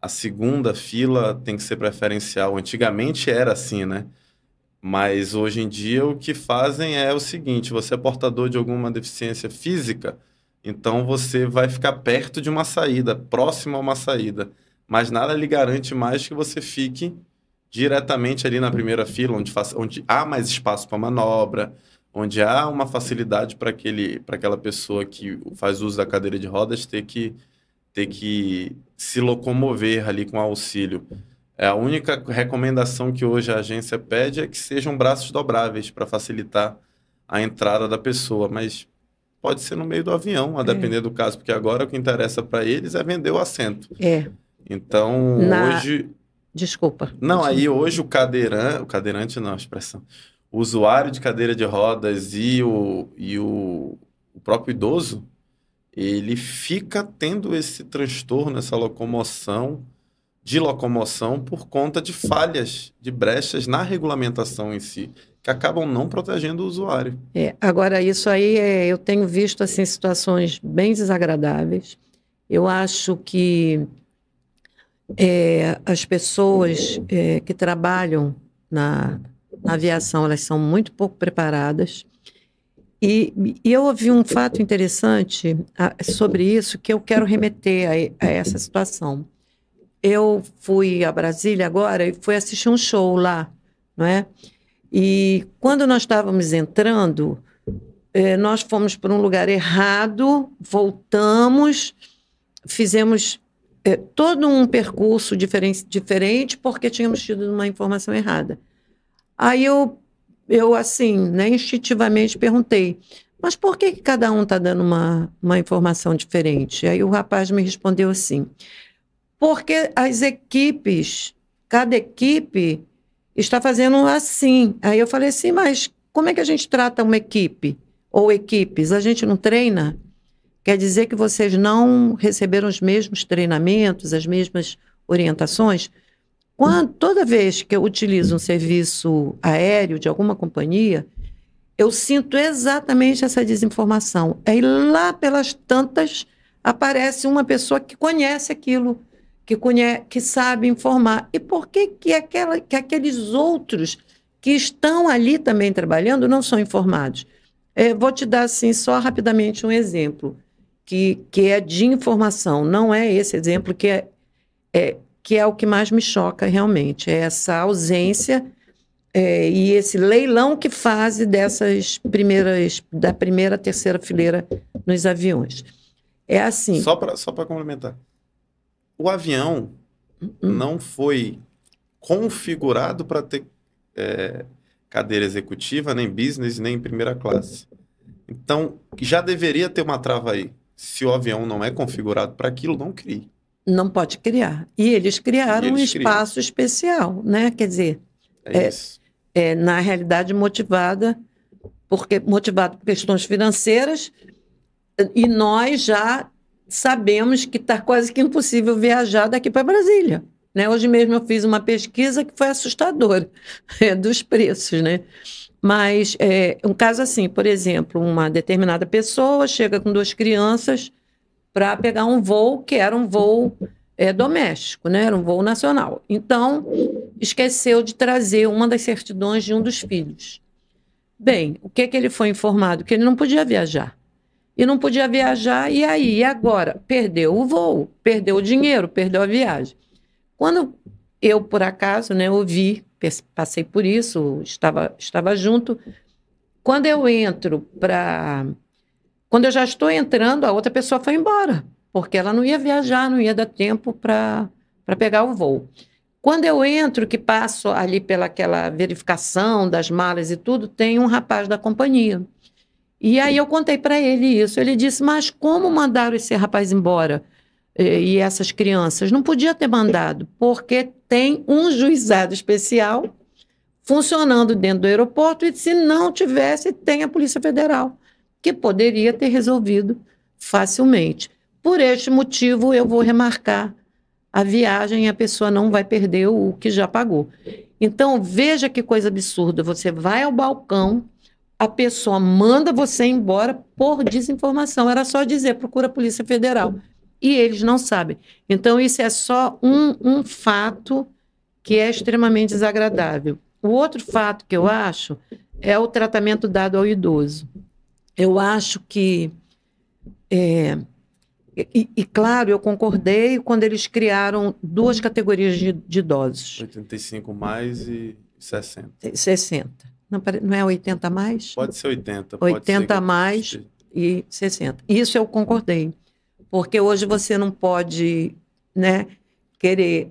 a segunda fila tem que ser preferencial. Antigamente era assim, né? Mas hoje em dia o que fazem é o seguinte: você é portador de alguma deficiência física, então você vai ficar perto de uma saída, próximo a uma saída. mas nada lhe garante mais que você fique diretamente ali na primeira fila, onde há mais espaço para manobra, onde há uma facilidade para aquela pessoa que faz uso da cadeira de rodas ter que se locomover ali com auxílio. A única recomendação que hoje a agência pede é que sejam braços dobráveis para facilitar a entrada da pessoa, mas pode ser no meio do avião, a depender do caso, porque agora o que interessa para eles é vender o assento. Então, hoje... Desculpa. Não, aí hoje o cadeirante não, a expressão. O usuário de cadeira de rodas e o próprio idoso, ele fica tendo esse transtorno, essa locomoção por conta de falhas, de brechas na regulamentação em si, que acabam não protegendo o usuário. Agora, isso aí, eu tenho visto assim, situações bem desagradáveis. Eu acho que as pessoas que trabalham na aviação, elas são muito pouco preparadas. E eu ouvi um fato interessante sobre isso que eu quero remeter a essa situação. Eu fui a Brasília agora e fui assistir um show lá, não é? E quando nós estávamos entrando, nós fomos para um lugar errado, voltamos, fizemos todo um percurso diferente porque tínhamos tido uma informação errada. Aí eu assim, né, instintivamente perguntei, mas por que cada um está dando uma informação diferente? Aí o rapaz me respondeu assim, porque as equipes, cada equipe está fazendo assim. Aí eu falei assim, mas como é que a gente trata uma equipe ou equipes? A gente não treina? Quer dizer que vocês não receberam os mesmos treinamentos, as mesmas orientações? Toda vez que eu utilizo um serviço aéreo de alguma companhia, eu sinto exatamente essa desinformação. Aí lá pelas tantas aparece uma pessoa que conhece aquilo, que sabe informar. E por que aqueles outros que estão ali também trabalhando não são informados? Vou te dar assim, só rapidamente um exemplo, que é de informação. Não é esse exemplo que é o que mais me choca realmente, é essa ausência e esse leilão que faz da primeira à terceira fileira nos aviões. É assim... Só para complementar. O avião não foi configurado para ter cadeira executiva, nem business, nem primeira classe. Então, já deveria ter uma trava aí. Se o avião não é configurado para aquilo, não crie. Não pode criar. E eles criaram um espaço especial, né? Quer dizer, isso. Na realidade motivado por questões financeiras, e nós já sabemos que está quase que impossível viajar daqui para Brasília, né? Hoje mesmo eu fiz uma pesquisa que foi assustadora dos preços, né? Mas um caso assim, por exemplo, uma determinada pessoa chega com 2 crianças para pegar um voo que era um voo doméstico, né? Era um voo nacional. Então, esqueceu de trazer uma das certidões de um dos filhos. Bem, o que ele foi informado? Que ele não podia viajar. E não podia viajar, e aí? E agora? Perdeu o voo, perdeu o dinheiro, perdeu a viagem. Quando eu, por acaso, né, ouvi, passei por isso, estava junto, quando eu entro para... Quando eu já estou entrando, a outra pessoa foi embora, porque ela não ia viajar, não ia dar tempo para pegar o voo. Quando eu entro, que passo ali pelaquela verificação das malas e tudo, tem um rapaz da companhia. E aí eu contei para ele isso. Ele disse, mas como mandaram esse rapaz embora? E essas crianças? Não podia ter mandado, porque tem um juizado especial funcionando dentro do aeroporto e se não tivesse, tem a Polícia Federal, que poderia ter resolvido facilmente. Por este motivo, eu vou remarcar a viagem e a pessoa não vai perder o que já pagou. Então, veja que coisa absurda. Você vai ao balcão, a pessoa manda você embora por desinformação. Era só dizer, procura a Polícia Federal. E eles não sabem. Então, isso é só um fato que é extremamente desagradável. O outro fato que eu acho é o tratamento dado ao idoso. Eu acho que Claro, eu concordei quando eles criaram duas categorias de idosos. 85 mais e 60. 60. Não é 80 a mais? Pode ser 80. 80 a mais e 60. Isso eu concordei. Porque hoje você não pode, né, querer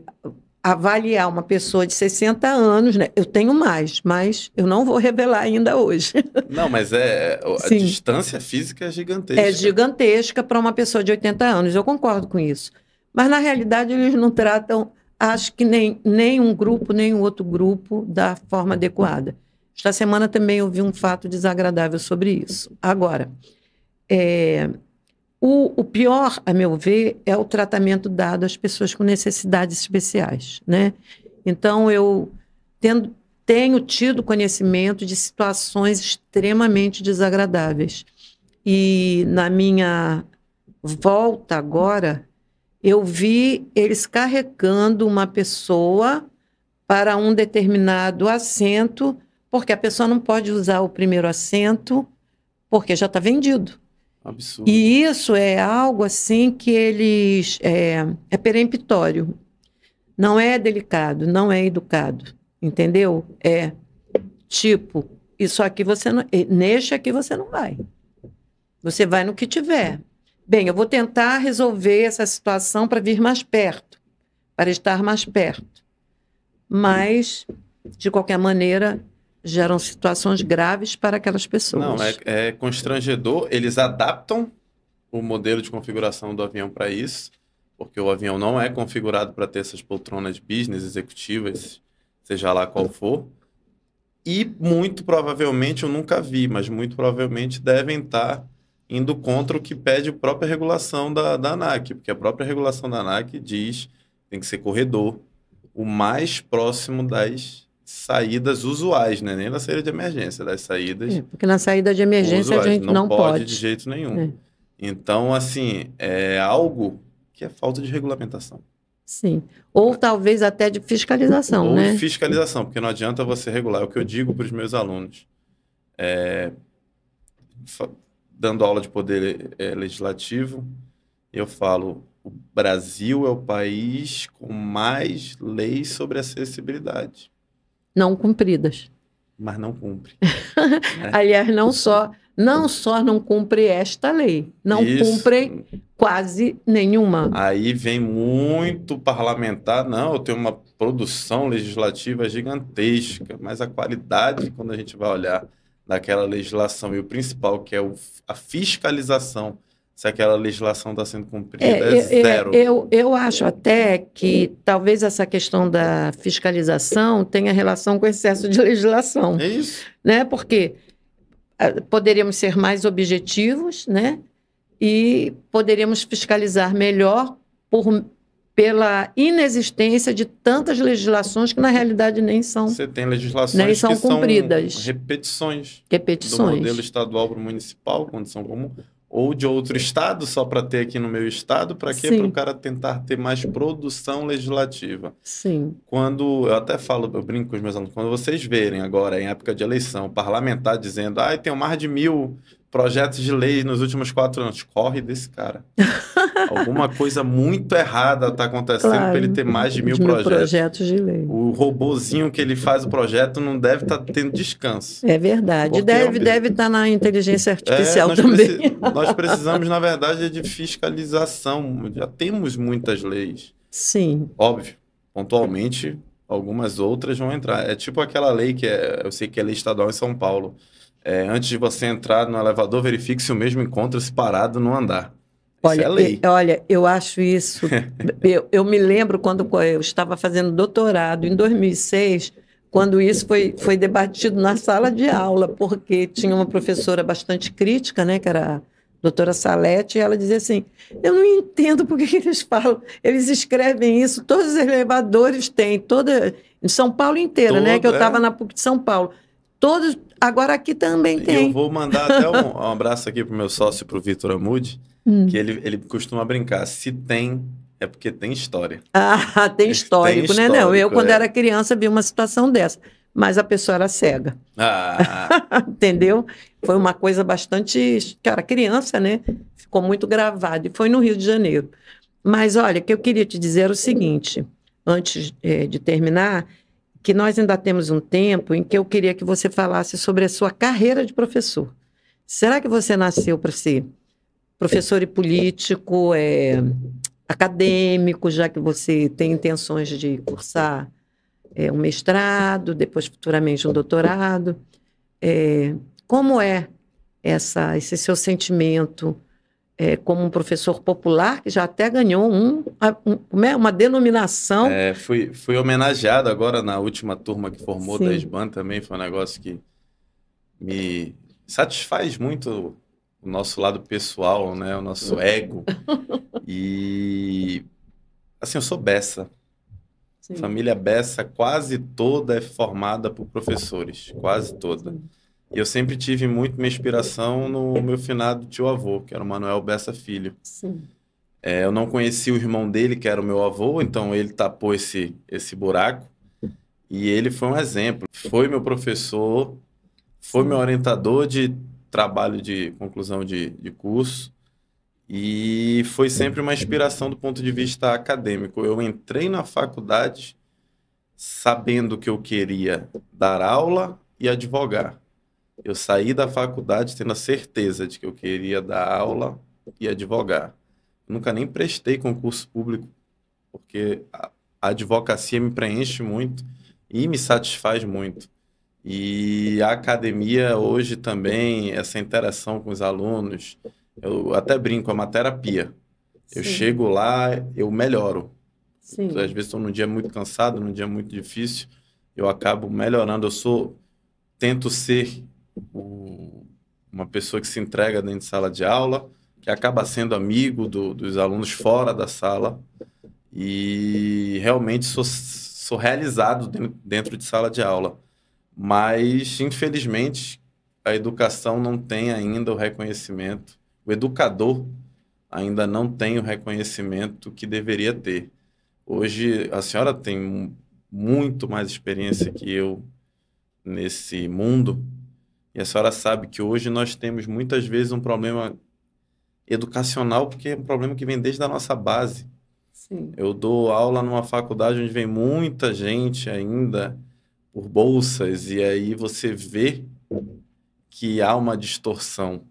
avaliar uma pessoa de 60 anos, né? Eu tenho mais, mas eu não vou revelar ainda hoje. Não, mas a distância física é gigantesca. É gigantesca para uma pessoa de 80 anos, eu concordo com isso. Mas, na realidade, eles não tratam, acho que nem um grupo, nem um outro grupo da forma adequada. Esta semana também eu vi um fato desagradável sobre isso. Agora, o pior, a meu ver, é o tratamento dado às pessoas com necessidades especiais, né? Então, eu tenho tido conhecimento de situações extremamente desagradáveis. E na minha volta agora, eu vi eles carregando uma pessoa para um determinado assento, porque a pessoa não pode usar o primeiro assento, porque já está vendido. Absurdo. E isso é algo assim que eles... É peremptório. Não é delicado, não é educado. Entendeu? É tipo, isso aqui você não... Neste aqui você não vai. Você vai no que tiver. Bem, eu vou tentar resolver essa situação para vir mais perto, para estar mais perto. Mas, de qualquer maneira, geram situações graves para aquelas pessoas. Não, é constrangedor. Eles adaptam o modelo de configuração do avião para isso, porque o avião não é configurado para ter essas poltronas business, executivas, seja lá qual for. E muito provavelmente, eu nunca vi, mas muito provavelmente devem estar indo contra o que pede a própria regulação da ANAC, porque a própria regulação da ANAC diz que tem que ser corredor o mais próximo das saídas usuais, né? Nem da saída de emergência, das saídas porque na saída de emergência usuais. A gente não pode. De jeito nenhum. Então, assim, é algo que é falta de regulamentação. Sim. Ou talvez até de fiscalização, né? Ou de fiscalização, porque não adianta você regular. É o que eu digo para os meus alunos. Dando aula de poder legislativo, eu falo, o Brasil é o país com mais leis sobre acessibilidade. Não cumpridas. Mas não cumpre. Aliás, não só não cumpre esta lei, não cumpre quase nenhuma. Aí vem muito parlamentar, não, eu tenho uma produção legislativa gigantesca, mas a qualidade, quando a gente vai olhar daquela legislação, e o principal, que é a fiscalização, se aquela legislação está sendo cumprida, é zero. Eu acho até que talvez essa questão da fiscalização tenha relação com o excesso de legislação. É isso. Né? Porque poderíamos ser mais objetivos, né? E poderíamos fiscalizar melhor pela inexistência de tantas legislações que, na realidade, nem são Você tem legislações são que cumpridas. São repetições do Repetições. modelo estadual para o municipal, condição comum, ou de outro estado, só para ter aqui no meu estado, para quê? Para o cara tentar ter mais produção legislativa. Sim. Quando, eu até falo, eu brinco com os meus alunos, quando vocês verem agora, em época de eleição, parlamentar dizendo, tem mais de 1000 projetos de lei nos últimos 4 anos, corre desse cara. Alguma coisa muito errada está acontecendo para ele ter mais de 1000 projetos de lei. O robozinho que ele faz o projeto não deve estar tendo descanso. É verdade. Deve estar na inteligência artificial também. Nós precisamos, na verdade, de fiscalização. Já temos muitas leis. Sim. Óbvio. Pontualmente, algumas outras vão entrar. É tipo aquela lei que eu sei que é lei estadual em São Paulo. Antes de você entrar no elevador, verifique se o mesmo encontra-se parado no andar. Isso é lei. Olha, eu acho isso... eu me lembro quando eu estava fazendo doutorado, em 2006, quando isso foi debatido na sala de aula, porque tinha uma professora bastante crítica, né, que era a doutora Salete, e ela dizia assim, eu não entendo por que eles falam, eles escrevem isso, todos os elevadores têm, em São Paulo inteira, né, que eu estava na PUC de São Paulo, todos, agora aqui também tem. Eu vou mandar até um abraço aqui para o meu sócio, para o Vitor Amude, que ele costuma brincar, se tem, é porque tem história. Tem histórico, né? Não, eu quando era criança vi uma situação dessa, mas a pessoa era cega. Entendeu? foi uma coisa bastante... Cara, criança, né? Ficou muito gravado. E foi no Rio de Janeiro. Mas, olha, o que eu queria te dizer era o seguinte, antes de terminar, que nós ainda temos um tempo em que eu queria que você falasse sobre a sua carreira de professor. Será que você nasceu para ser professor e político, acadêmico, já que você tem intenções de cursar um mestrado, depois futuramente um doutorado? Como é esse seu sentimento como um professor popular, que já até ganhou uma denominação? Fui homenageado agora na última turma que formou da Sim. SBAN também, foi um negócio que me satisfaz muito o nosso lado pessoal, né? O nosso ego. E, assim, eu sou Bessa. Sim. Família Bessa quase toda é formada por professores, quase toda. Sim. E eu sempre tive muito minha inspiração no meu finado tio-avô, que era o Manuel Bessa Filho. Sim. Eu não conheci o irmão dele, que era o meu avô, então ele tapou esse buraco. E ele foi um exemplo. Foi meu professor, foi meu orientador de trabalho de conclusão de curso. E foi sempre uma inspiração do ponto de vista acadêmico. Eu entrei na faculdade sabendo que eu queria dar aula e advogar. Eu saí da faculdade tendo a certeza de que eu queria dar aula e advogar. Nunca nem prestei concurso público, porque a advocacia me preenche muito e me satisfaz muito. E a academia hoje também, essa interação com os alunos, eu até brinco, é uma terapia. Eu Sim. chego lá, eu melhoro. Sim. Às vezes estou num dia muito cansado, num dia muito difícil, eu acabo melhorando. Tento ser uma pessoa que se entrega dentro de sala de aula, que acaba sendo amigo dos alunos fora da sala, e realmente sou realizado dentro de sala de aula. Mas, infelizmente, a educação não tem ainda o reconhecimento, o educador ainda não tem o reconhecimento que deveria ter. Hoje, a senhora tem muito mais experiência que eu nesse mundo, e a senhora sabe que hoje nós temos muitas vezes um problema educacional, porque é um problema que vem desde a nossa base. Sim. Eu dou aula numa faculdade onde vem muita gente ainda por bolsas, e aí você vê que há uma distorção.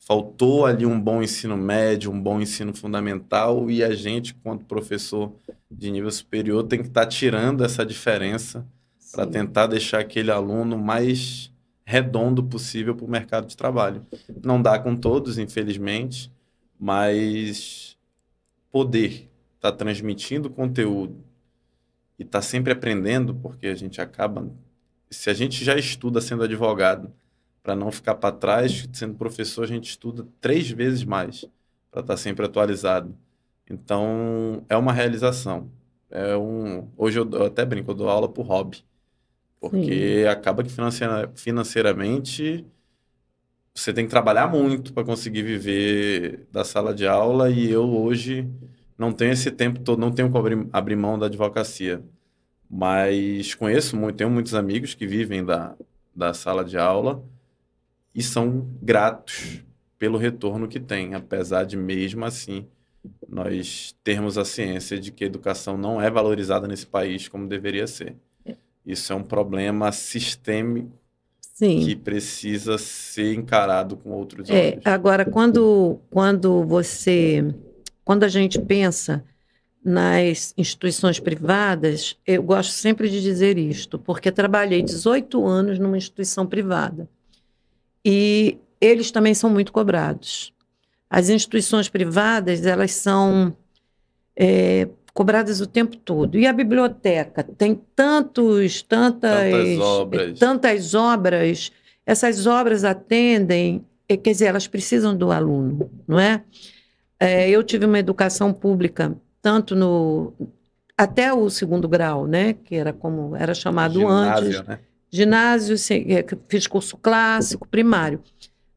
Faltou ali um bom ensino médio, um bom ensino fundamental, e a gente, quanto professor de nível superior, tem que estar tirando essa diferença para tentar deixar aquele aluno mais redondo possível para o mercado de trabalho. Não dá com todos, infelizmente, mas poder estar transmitindo conteúdo e estar sempre aprendendo, porque a gente acaba... Se a gente já estuda sendo advogado, para não ficar para trás, sendo professor, a gente estuda 3 vezes mais para estar sempre atualizado. Então, é uma realização. Hoje eu até brinco, eu dou aula por hobby. Porque acaba que financeiramente você tem que trabalhar muito para conseguir viver da sala de aula, e eu hoje não tenho esse tempo todo, não tenho como abrir mão da advocacia. Mas tenho muitos amigos que vivem da sala de aula e são gratos pelo retorno que tem, apesar de, mesmo assim, nós termos a ciência de que a educação não é valorizada nesse país como deveria ser. Isso é um problema sistêmico. Sim. Que precisa ser encarado com outros olhos. Agora, quando a gente pensa nas instituições privadas, eu gosto sempre de dizer isto, porque trabalhei 18 anos numa instituição privada. E eles também são muito cobrados. As instituições privadas, elas são cobradas o tempo todo. E a biblioteca tem tantas obras. Essas obras atendem, quer dizer, elas precisam do aluno, não é? Eu tive uma educação pública, até o 2º grau, né? Que era como era chamado ginásio, antes. Né? Ginásio, fiz curso clássico, primário.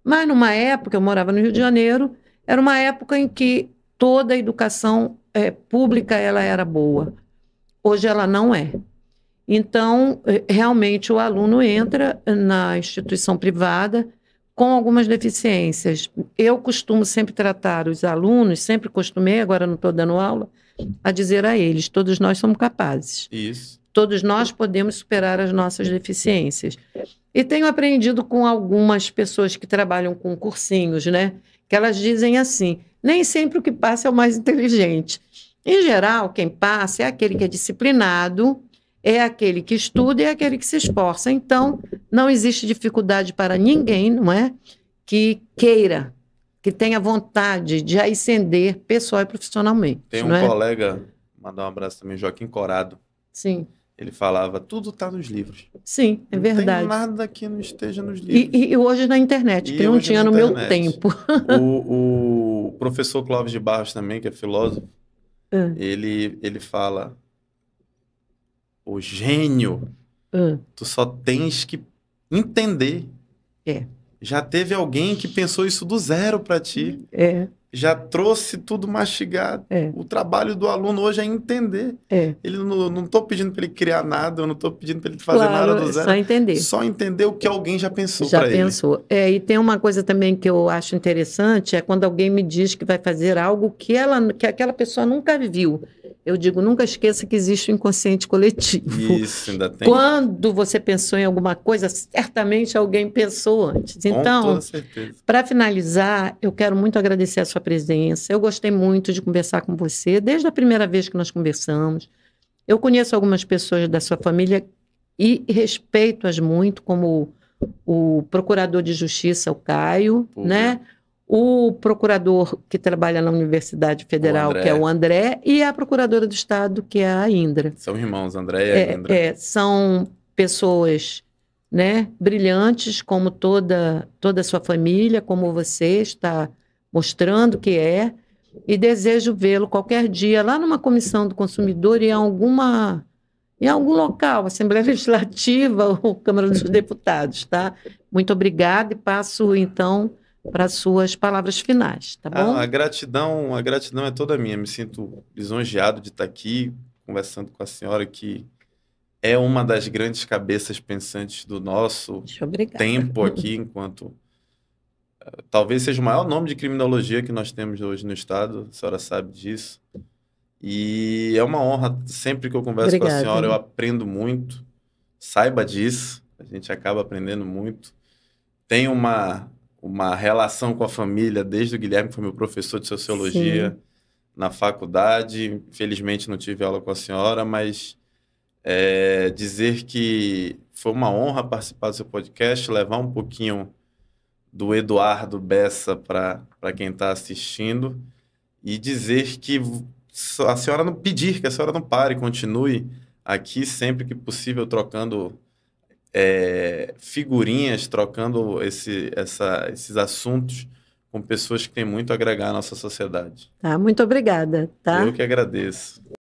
Mas numa época, eu morava no Rio de Janeiro, era uma época em que toda a educação pública ela era boa. Hoje ela não é. Então, realmente, o aluno entra na instituição privada com algumas deficiências. Eu costumo sempre tratar os alunos, sempre costumei, agora não estou dando aula, a dizer a eles: todos nós somos capazes. Isso. Todos nós podemos superar as nossas deficiências. E tenho aprendido com algumas pessoas que trabalham com cursinhos, né? Que elas dizem assim: nem sempre o que passa é o mais inteligente. Em geral, quem passa é aquele que é disciplinado, é aquele que estuda e é aquele que se esforça. Então, não existe dificuldade para ninguém, não é? Que queira, que tenha vontade de ascender pessoal e profissionalmente. Tem um não é? colega, mandar um abraço também, Joaquim Corado. Sim. Ele falava: tudo está nos livros. Sim, é verdade. Não tem nada que não esteja nos livros. E hoje na internet, que não tinha no meu tempo. O professor Clóvis de Barros também, que é filósofo, ele fala: o gênio, tu só tens que entender. Já teve alguém que pensou isso do zero para ti. Já trouxe tudo mastigado. O trabalho do aluno hoje é entender. Ele não estou pedindo para ele criar nada, eu não estou pedindo para ele fazer nada do zero. Só entender. Só entender o que alguém já pensou para ele. Já pensou. E tem uma coisa também que eu acho interessante, é quando alguém me diz que vai fazer algo que aquela pessoa nunca viu. Eu digo: nunca esqueça que existe o inconsciente coletivo. Isso, ainda tem. Quando você pensou em alguma coisa, certamente alguém pensou antes. Então, com toda certeza. Para finalizar, eu quero muito agradecer a sua presença. Eu gostei muito de conversar com você, desde a primeira vez que nós conversamos. Eu conheço algumas pessoas da sua família e respeito-as muito, como o procurador de justiça, o Caio, né? O procurador que trabalha na Universidade Federal, que é o André, e a procuradora do Estado, que é a Indra. São irmãos, André e Indra. São pessoas, né, brilhantes, como toda a sua família, como você está mostrando que é, e desejo vê-lo qualquer dia lá numa comissão do consumidor em algum local, Assembleia Legislativa ou Câmara dos Deputados, tá? Muito obrigada e passo, então, para as suas palavras finais, tá bom? A gratidão é toda minha. Me sinto lisonjeado de estar aqui conversando com a senhora, que é uma das grandes cabeças pensantes do nosso tempo aqui, enquanto talvez seja o maior nome de criminologia que nós temos hoje no estado, a senhora sabe disso. E é uma honra, sempre que eu converso com a senhora, eu aprendo muito, saiba disso, a gente acaba aprendendo muito. Tem uma relação com a família, desde o Guilherme, que foi meu professor de sociologia na faculdade. Infelizmente não tive aula com a senhora, mas dizer que foi uma honra participar do seu podcast, levar um pouquinho do Eduardo Bessa para quem está assistindo, e dizer que a senhora não pedir, que a senhora não pare, continue aqui sempre que possível, trocando figurinhas, trocando esses assuntos com pessoas que têm muito a agregar à nossa sociedade. Muito obrigada. Tá? Eu que agradeço.